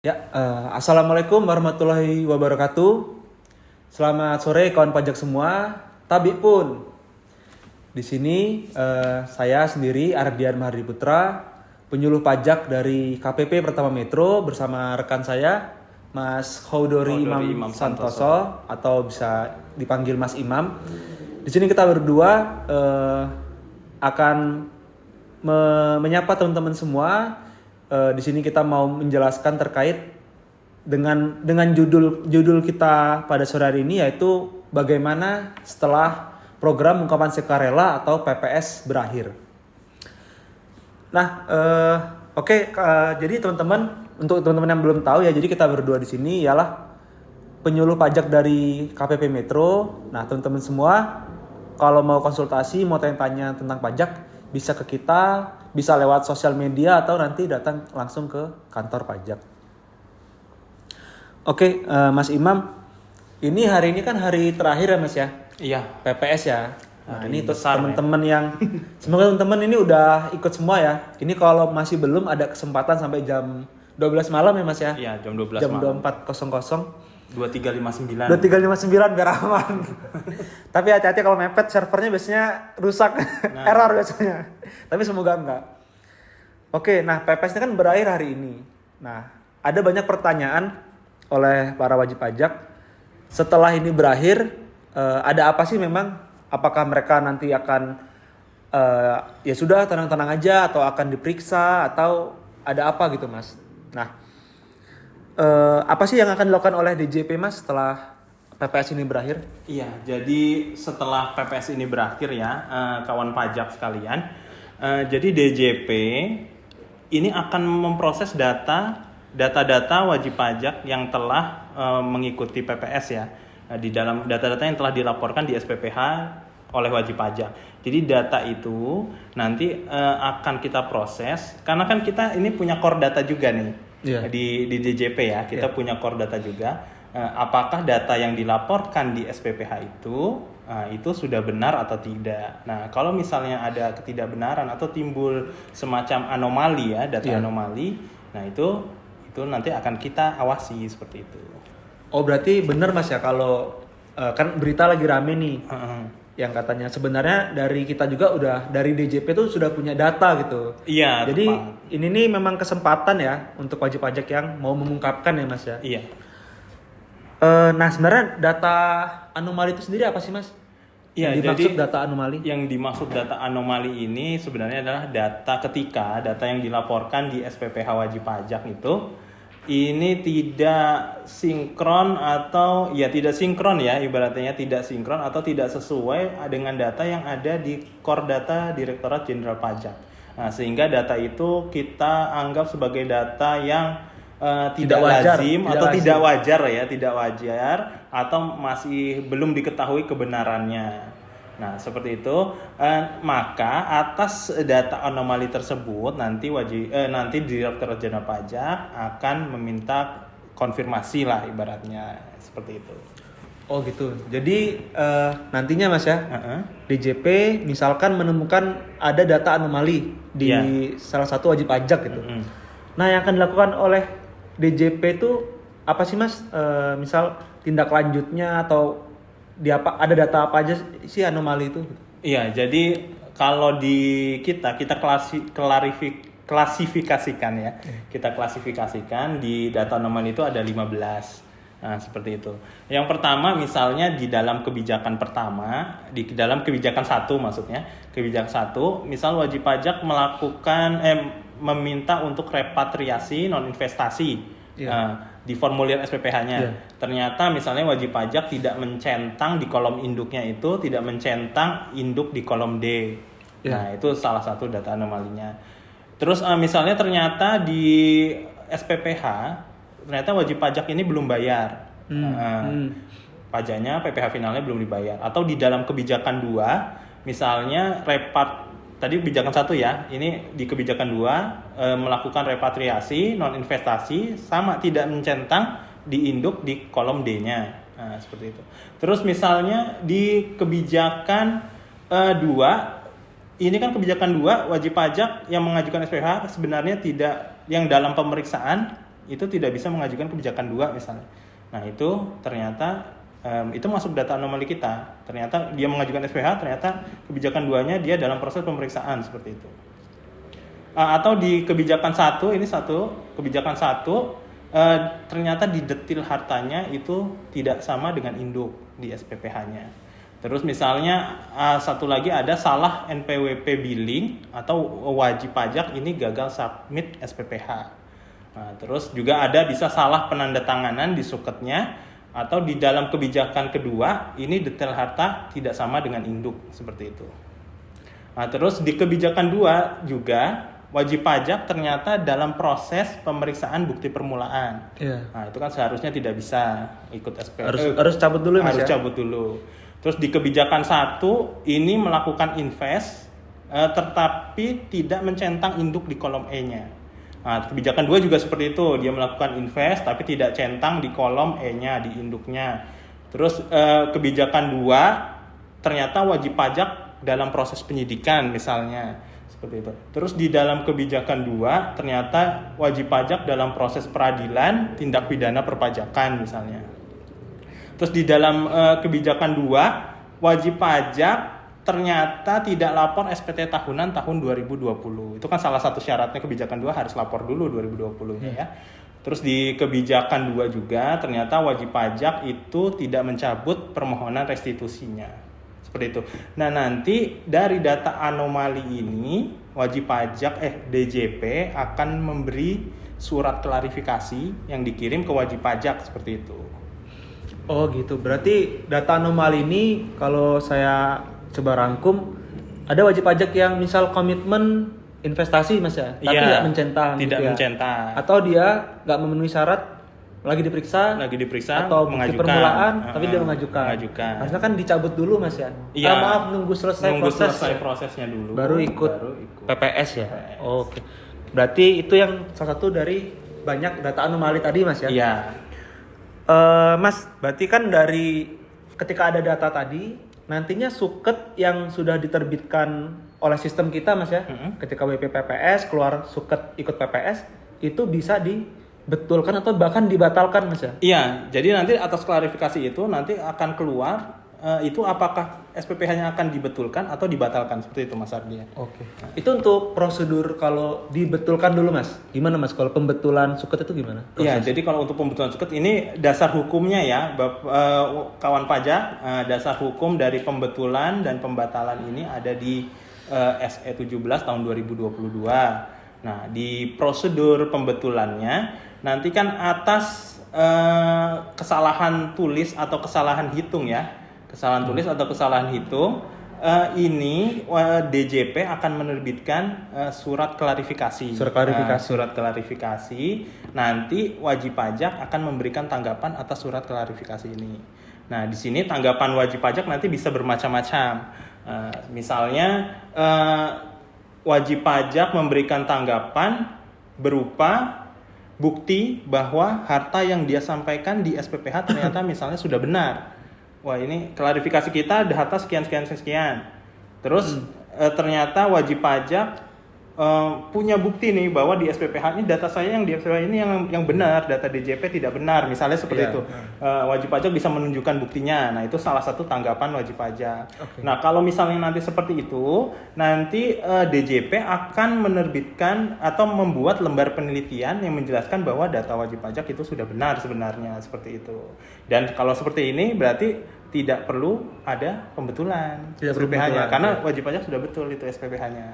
Assalamualaikum warahmatullahi wabarakatuh. Selamat sore kawan pajak semua. Tabi pun di sini saya sendiri Ardian Mahardika Putra, penyuluh pajak dari KPP Pertama Metro bersama rekan saya Mas Khodori Imam Santoso atau bisa dipanggil Mas Imam. Di sini kita berdua akan menyapa teman-teman semua. Di sini kita mau menjelaskan terkait dengan judul kita pada sore hari ini, yaitu bagaimana setelah program ungkapan sukarela atau PPS berakhir. Nah, jadi teman-teman, untuk teman-teman yang belum tahu ya, jadi kita berdua di sini ialah penyuluh pajak dari KPP Metro. Nah, teman-teman semua kalau mau konsultasi, mau tanya-tanya tentang pajak, bisa ke kita, bisa lewat sosial media atau nanti datang langsung ke kantor pajak. Oke, Mas Imam, ini hari ini kan hari terakhir ya Mas ya? Iya. PPS ya. Nah, ini untuk besar, teman-teman yang semoga teman-teman ini udah ikut semua ya. Ini kalau masih belum, ada kesempatan sampai jam 12 malam ya Mas ya? Iya, jam 12 jam malam. 24.00. 2359. 2359 biar aman. Tapi hati-hati kalau mepet, servernya biasanya rusak, error biasanya. Tapi semoga enggak. Oke, nah PPS ini kan berakhir hari ini. Nah, ada banyak pertanyaan oleh para wajib pajak. Setelah ini berakhir, ada apa sih memang? Apakah mereka nanti akan ya sudah tenang-tenang aja, atau akan diperiksa, atau ada apa gitu Mas? Nah, apa sih yang akan dilakukan oleh DJP Mas setelah PPS ini berakhir? Iya, jadi setelah PPS ini berakhir ya, kawan pajak sekalian, jadi DJP ini akan memproses data-data wajib pajak yang telah mengikuti PPS ya, di dalam data-data yang telah dilaporkan di SPPH oleh wajib pajak. Jadi data itu nanti akan kita proses, karena kan kita ini punya core data juga nih. Yeah. Di DJP ya, kita punya core data juga. Apakah data yang dilaporkan di SPPH itu sudah benar atau tidak? Nah, kalau misalnya ada ketidakbenaran atau timbul semacam anomali ya, data anomali, nah itu nanti akan kita awasi seperti itu. Oh, berarti benar Mas ya, kalau kan berita lagi rame nih. Yang katanya sebenarnya dari kita juga udah, dari DJP tuh sudah punya data gitu. Iya. Jadi tepat. ini nih memang kesempatan ya untuk wajib pajak yang mau mengungkapkan ya Mas ya. Iya. Nah sebenarnya data anomali itu sendiri apa sih Mas? Iya, Yang dimaksud jadi data anomali? Yang dimaksud data anomali ini sebenarnya adalah data yang dilaporkan di SPPH wajib pajak itu ini tidak sinkron atau ya tidak sinkron ya, ibaratnya tidak sinkron atau tidak sesuai dengan data yang ada di core data Direktorat Jenderal Pajak. Nah, sehingga data itu kita anggap sebagai data yang tidak wajar, lazim atau tidak wajar ya, tidak wajar atau masih belum diketahui kebenarannya. Nah, seperti itu. Maka atas data anomali tersebut nanti Direktorat Jenderal Pajak akan meminta konfirmasi lah, ibaratnya seperti itu. Oh gitu. Jadi nantinya Mas ya, DJP misalkan menemukan ada data anomali di salah satu wajib pajak gitu. Nah, yang akan dilakukan oleh DJP itu apa sih Mas? Misal tindak lanjutnya atau ada data apa aja sih anomali itu? Iya, jadi kalau di kita klasifikasikan ya. Kita klasifikasikan di data anomali itu ada 15. Nah, seperti itu. Yang pertama misalnya di dalam kebijakan pertama, di dalam kebijakan 1 maksudnya. Kebijakan 1, misal wajib pajak meminta untuk repatriasi non investasi. Di formulir SPPH-nya. Ternyata misalnya wajib pajak tidak mencentang di kolom induknya itu, tidak mencentang induk di kolom D. Nah, itu salah satu data anomalinya. Terus misalnya ternyata di SPPH ternyata wajib pajak ini belum bayar. Pajaknya PPh finalnya belum dibayar, atau di dalam kebijakan 2 misalnya tadi kebijakan 1 ya, ini di kebijakan 2 melakukan repatriasi non investasi sama tidak mencentang di induk di kolom D-nya. Nah, seperti itu. Terus misalnya di kebijakan 2, ini kan kebijakan 2 wajib pajak yang mengajukan SPH sebenarnya tidak, yang dalam pemeriksaan itu tidak bisa mengajukan kebijakan 2 misalnya. Nah itu ternyata itu masuk data anomali kita. Ternyata dia mengajukan SPH, ternyata kebijakan 2-nya dia dalam proses pemeriksaan seperti itu. Atau di kebijakan 1, ini kebijakan 1 ternyata di detil hartanya itu tidak sama dengan induk di SPPH-nya. Terus misalnya satu lagi ada salah NPWP billing atau wajib pajak ini gagal submit SPPH. Nah, terus juga ada bisa salah penandatanganan di suketnya atau di dalam kebijakan kedua ini detail harta tidak sama dengan induk seperti itu. Nah, terus di kebijakan 2 juga wajib pajak ternyata dalam proses pemeriksaan bukti permulaan. Iya. Nah, itu kan seharusnya tidak bisa ikut SP. Harus cabut dulu Mas harus ya. cabut dulu. Terus di kebijakan 1 ini melakukan invest tetapi tidak mencentang induk di kolom E-nya. Nah, kebijakan 2 juga seperti itu, dia melakukan invest tapi tidak centang di kolom E-nya, di induknya. Terus kebijakan 2 ternyata wajib pajak dalam proses penyidikan misalnya, seperti itu. Terus di dalam kebijakan 2 ternyata wajib pajak dalam proses peradilan tindak pidana perpajakan misalnya. Terus di dalam kebijakan 2 wajib pajak ternyata tidak lapor SPT tahunan tahun 2020. Itu kan salah satu syaratnya kebijakan 2 harus lapor dulu 2020-nya ya. Terus di kebijakan 2 juga ternyata wajib pajak itu tidak mencabut permohonan restitusinya. Seperti itu. Nah, nanti dari data anomali ini wajib pajak DJP akan memberi surat klarifikasi yang dikirim ke wajib pajak seperti itu. Oh gitu. Berarti data anomali ini kalau saya coba rangkum, ada wajib pajak yang misal komitmen investasi Mas ya, tapi tidak mencentang. Tidak gitu ya. mencentang. Atau dia nggak memenuhi syarat, lagi diperiksa atau bukti permulaan, tapi dia mengajukan. Harusnya kan dicabut dulu Mas ya. Iya. Maaf, nunggu selesai prosesnya dulu. Baru ikut PPS ya. Oh, oke. Berarti itu yang salah satu dari banyak data anomali tadi Mas ya. Iya. Mas, berarti kan dari ketika ada data tadi, nantinya suket yang sudah diterbitkan oleh sistem kita Mas ya, ketika WP PPS keluar suket ikut PPS, itu bisa dibetulkan atau bahkan dibatalkan Mas ya? Iya, jadi nanti atas klarifikasi itu nanti akan keluar itu apakah SPPH-nya akan dibetulkan atau dibatalkan, seperti itu Mas Ardi. Oke. Nah, itu untuk prosedur kalau dibetulkan dulu Mas. Gimana Mas kalau pembetulan suket itu gimana? Iya, jadi kalau untuk pembetulan suket ini dasar hukumnya ya, kawan pajak, dasar hukum dari pembetulan dan pembatalan ini ada di SE 17 tahun 2022. Nah, di prosedur pembetulannya nanti kan atas kesalahan tulis atau kesalahan hitung ya. Kesalahan tulis atau kesalahan hitung ini DJP akan menerbitkan surat klarifikasi. Surat klarifikasi. Nanti wajib pajak akan memberikan tanggapan atas surat klarifikasi ini. Nah, di sini tanggapan wajib pajak nanti bisa bermacam-macam. Misalnya wajib pajak memberikan tanggapan berupa bukti bahwa harta yang dia sampaikan di SPPH ternyata misalnya sudah benar. Wah, ini klarifikasi kita ada harta sekian. Terus ternyata wajib pajak punya bukti nih bahwa di SPPH ini data saya yang di SPPH ini yang benar, data DJP tidak benar, misalnya seperti itu. Wajib pajak bisa menunjukkan buktinya. Nah, itu salah satu tanggapan wajib pajak. Okay. Nah, kalau misalnya nanti seperti itu, nanti DJP akan menerbitkan atau membuat lembar penelitian yang menjelaskan bahwa data wajib pajak itu sudah benar sebenarnya, seperti itu. Dan kalau seperti ini berarti tidak perlu ada pembetulan SPPH-nya karena wajib pajak sudah betul itu SPPH-nya.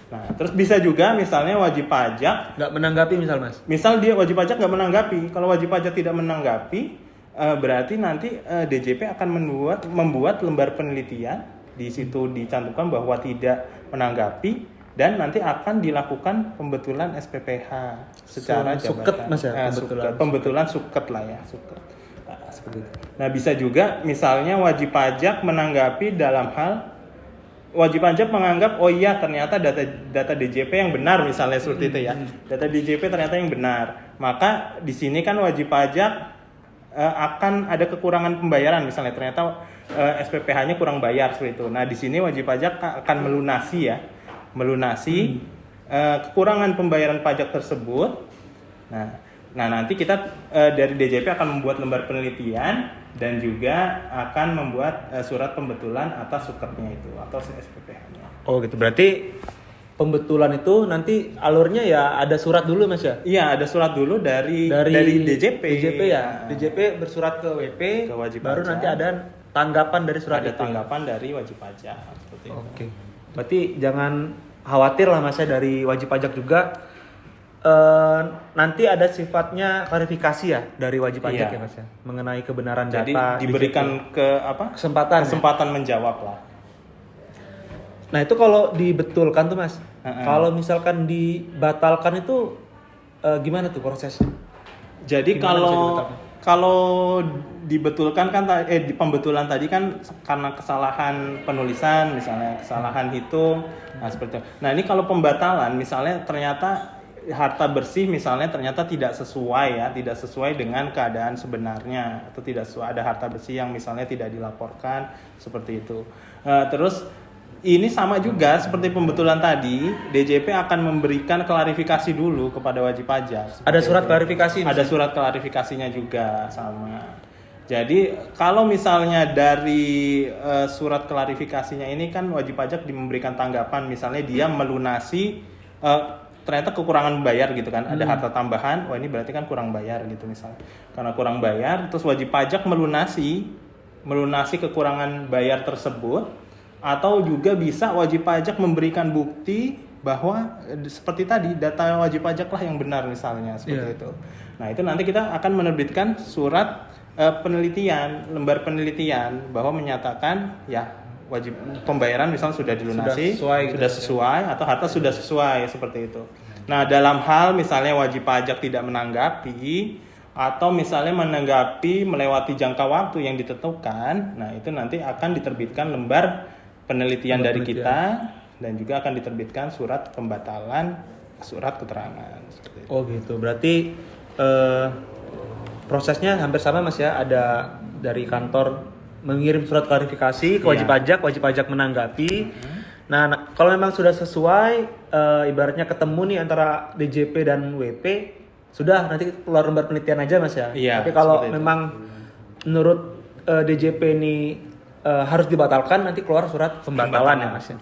Nah, terus bisa juga misalnya wajib pajak nggak menanggapi Mas. Misal dia wajib pajak nggak menanggapi. Kalau wajib pajak tidak menanggapi, berarti nanti DJP akan membuat lembar penelitian. Di situ dicantumkan bahwa tidak menanggapi dan nanti akan dilakukan pembetulan SPPH secara jabatan. Suket Mas ya, pembetulan suket lah ya, suket. Nah, bisa juga misalnya wajib pajak menanggapi dalam hal wajib pajak menganggap oh iya ternyata data DJP yang benar misalnya seperti itu ya. Data DJP ternyata yang benar. Maka di sini kan wajib pajak akan ada kekurangan pembayaran misalnya ternyata SPPH-nya kurang bayar seperti itu. Nah, di sini wajib pajak akan melunasi kekurangan pembayaran pajak tersebut. Nah, Nah, nanti kita dari DJP akan membuat lembar penelitian dan juga akan membuat surat pembetulan atas suketnya itu atau SPPH-nya. Oh gitu, berarti pembetulan itu nanti alurnya ya ada surat dulu Mas ya? Iya, ada surat dulu dari DJP. DJP ya. DJP bersurat ke WP, ke wajib baru pajak. nanti ada tanggapan dari surat Ada itu. tanggapan dari wajib pajak seperti itu. Oke. Berarti jangan khawatir lah Mas ya, dari wajib pajak juga nanti ada sifatnya klarifikasi ya dari wajib pajak Iya. ya Mas ya, mengenai kebenaran Jadi data diberikan kesempatan menjawab lah. Nah itu kalau dibetulkan tuh Mas, Uh-uh. kalau misalkan dibatalkan itu gimana tuh prosesnya? Jadi Gimana bisa dibatalkan? kalau dibetulkan kan di pembetulan tadi kan karena kesalahan penulisan misalnya, kesalahan hitung, nah seperti itu. Nah, ini kalau pembatalan misalnya ternyata harta bersih misalnya ternyata tidak sesuai dengan keadaan sebenarnya atau tidak sesuai, ada harta bersih yang misalnya tidak dilaporkan seperti itu. Terus ini sama juga seperti pembetulan tadi, DJP akan memberikan klarifikasi dulu kepada wajib pajak. Ada surat klarifikasi? Ada surat klarifikasinya juga sama. Jadi kalau misalnya dari surat klarifikasinya ini kan wajib pajak memberikan tanggapan, misalnya dia melunasi ternyata kekurangan bayar gitu kan, ada harta tambahan, wah ini berarti kan kurang bayar gitu misalnya. Karena kurang bayar, terus wajib pajak melunasi kekurangan bayar tersebut, atau juga bisa wajib pajak memberikan bukti bahwa seperti tadi data wajib pajak lah yang benar misalnya seperti itu. Nah itu nanti kita akan menerbitkan surat penelitian, lembar penelitian bahwa menyatakan ya wajib pembayaran misalnya sudah dilunasi, sudah sesuai atau harta sudah sesuai seperti itu. Nah dalam hal misalnya wajib pajak tidak menanggapi atau misalnya menanggapi melewati jangka waktu yang ditentukan, nah itu nanti akan diterbitkan lembar penelitian dari kita dan juga akan diterbitkan surat pembatalan, surat keterangan. Seperti itu. Oh gitu, berarti prosesnya hampir sama Mas ya, ada dari kantor mengirim surat klarifikasi ke wajib pajak menanggapi. Nah, kalau memang sudah sesuai, ibaratnya ketemu nih antara DJP dan WP, sudah nanti keluar lembar penelitian aja Mas ya. Iya, tapi kalau memang menurut DJP ini harus dibatalkan, nanti keluar surat pembatalan ya Mas ya.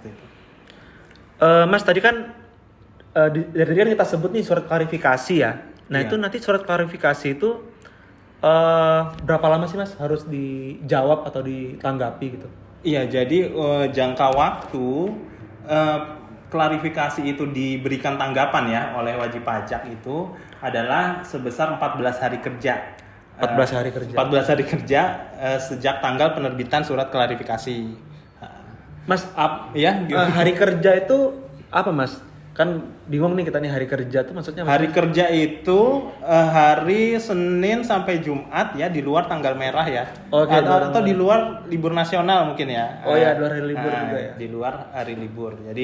Mas tadi kan dari tadi kan kita sebut nih surat klarifikasi ya. Nah itu nanti surat klarifikasi itu berapa lama sih Mas harus dijawab atau ditanggapi gitu? Iya, jadi jangka waktu klarifikasi itu diberikan tanggapan ya oleh wajib pajak itu adalah sebesar 14 hari kerja. 14 hari kerja. 14 hari kerja sejak tanggal penerbitan surat klarifikasi. Mas, ya, hari kerja itu apa Mas? Kan bingung nih kita nih, hari kerja itu maksudnya apa? Hari kerja itu hari Senin sampai Jumat ya, di luar tanggal merah ya. Oke, atau di luar libur nasional mungkin ya. Oh ya, di luar hari libur juga ya. Di luar hari libur. Jadi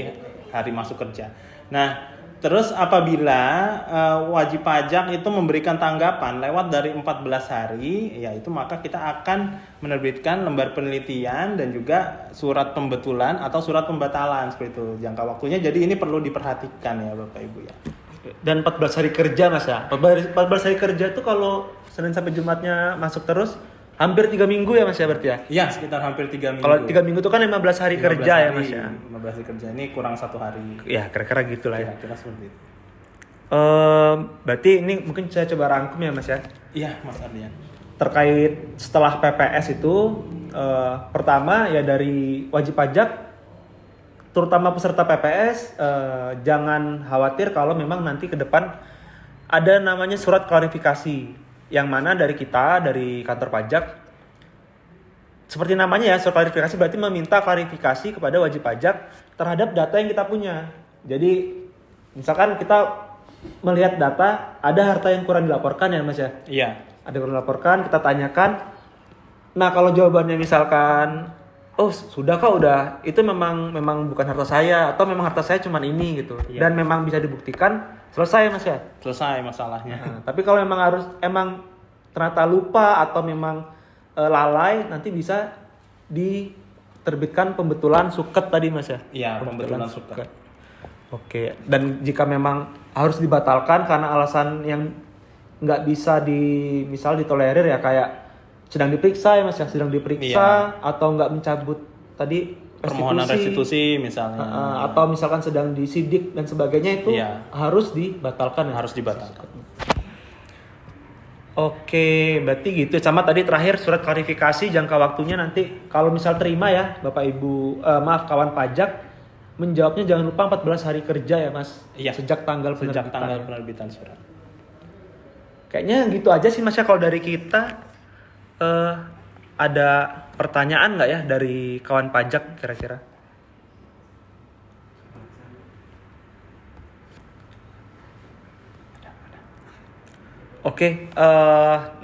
hari masuk kerja. Nah, terus apabila wajib pajak itu memberikan tanggapan lewat dari 14 hari, ya itu maka kita akan menerbitkan lembar penelitian dan juga surat pembetulan atau surat pembatalan seperti itu jangka waktunya. Jadi ini perlu diperhatikan ya Bapak Ibu ya. Dan 14 hari kerja Mas ya. 14 hari kerja itu kalau Senin sampai Jumatnya masuk terus hampir 3 minggu ya Mas ya berarti ya? Iya, sekitar hampir 3 minggu. Kalau 3 minggu itu kan 15 hari kerja ya Mas ya. 15 hari kerja ini kurang 1 hari. Ya kira-kira gitulah ya. Kira-kira seperti itu. Berarti ini mungkin saya coba rangkum ya Mas ya. Iya, Mas Ardian. Terkait setelah PPS itu pertama ya dari wajib pajak terutama peserta PPS jangan khawatir kalau memang nanti ke depan ada namanya surat klarifikasi yang mana dari kita, dari kantor pajak, seperti namanya ya, surat klarifikasi berarti meminta klarifikasi kepada wajib pajak terhadap data yang kita punya. Jadi misalkan kita melihat data ada harta yang kurang dilaporkan ya Mas ya. Iya. Ada yang kurang dilaporkan, kita tanyakan. Nah kalau jawabannya misalkan, oh sudah kok udah, itu memang bukan harta saya atau memang harta saya cuma ini gitu. Iya. Dan memang bisa dibuktikan, selesai Mas ya. Selesai masalahnya. Nah, tapi kalau emang ternyata lupa atau memang lalai, nanti bisa diterbitkan pembetulan suket tadi Mas ya. Iya, pembetulan suket. Oke, dan jika memang harus dibatalkan karena alasan yang nggak bisa misal ditolerir ya, kayak sedang diperiksa ya Mas, yang sedang diperiksa atau nggak mencabut tadi permohonan restitusi misalnya. Atau misalkan sedang disidik dan sebagainya itu harus dibatalkan. Harus dibatalkan. Oke, berarti gitu. Sama tadi terakhir surat klarifikasi jangka waktunya nanti kalau misal terima ya Bapak Ibu, kawan pajak, menjawabnya jangan lupa 14 hari kerja ya Mas. Iya. Sejak tanggal penerbitan surat. Kayaknya gitu aja sih Mas ya kalau dari kita. Ada pertanyaan nggak ya dari kawan pajak kira-kira? Oke,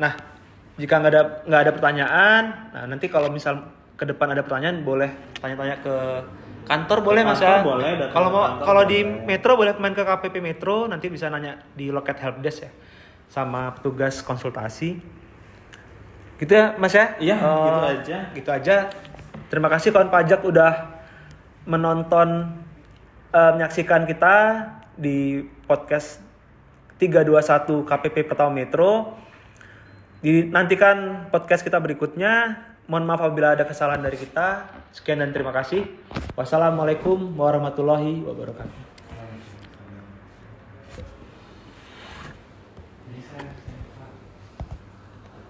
nah jika nggak ada pertanyaan, nah nanti kalau misal ke depan ada pertanyaan boleh tanya-tanya ke kantor boleh Mas ya. Boleh. Kalau di Metro boleh main ke KPP Metro, nanti bisa nanya di loket helpdesk ya, sama petugas konsultasi. Gitu ya Mas ya? Iya, gitu aja. Terima kasih kawan pajak udah menonton, menyaksikan kita di podcast 321 KPP Pertama Metro. Dinantikan podcast kita berikutnya. Mohon maaf apabila ada kesalahan dari kita. Sekian dan terima kasih. Wassalamualaikum warahmatullahi wabarakatuh.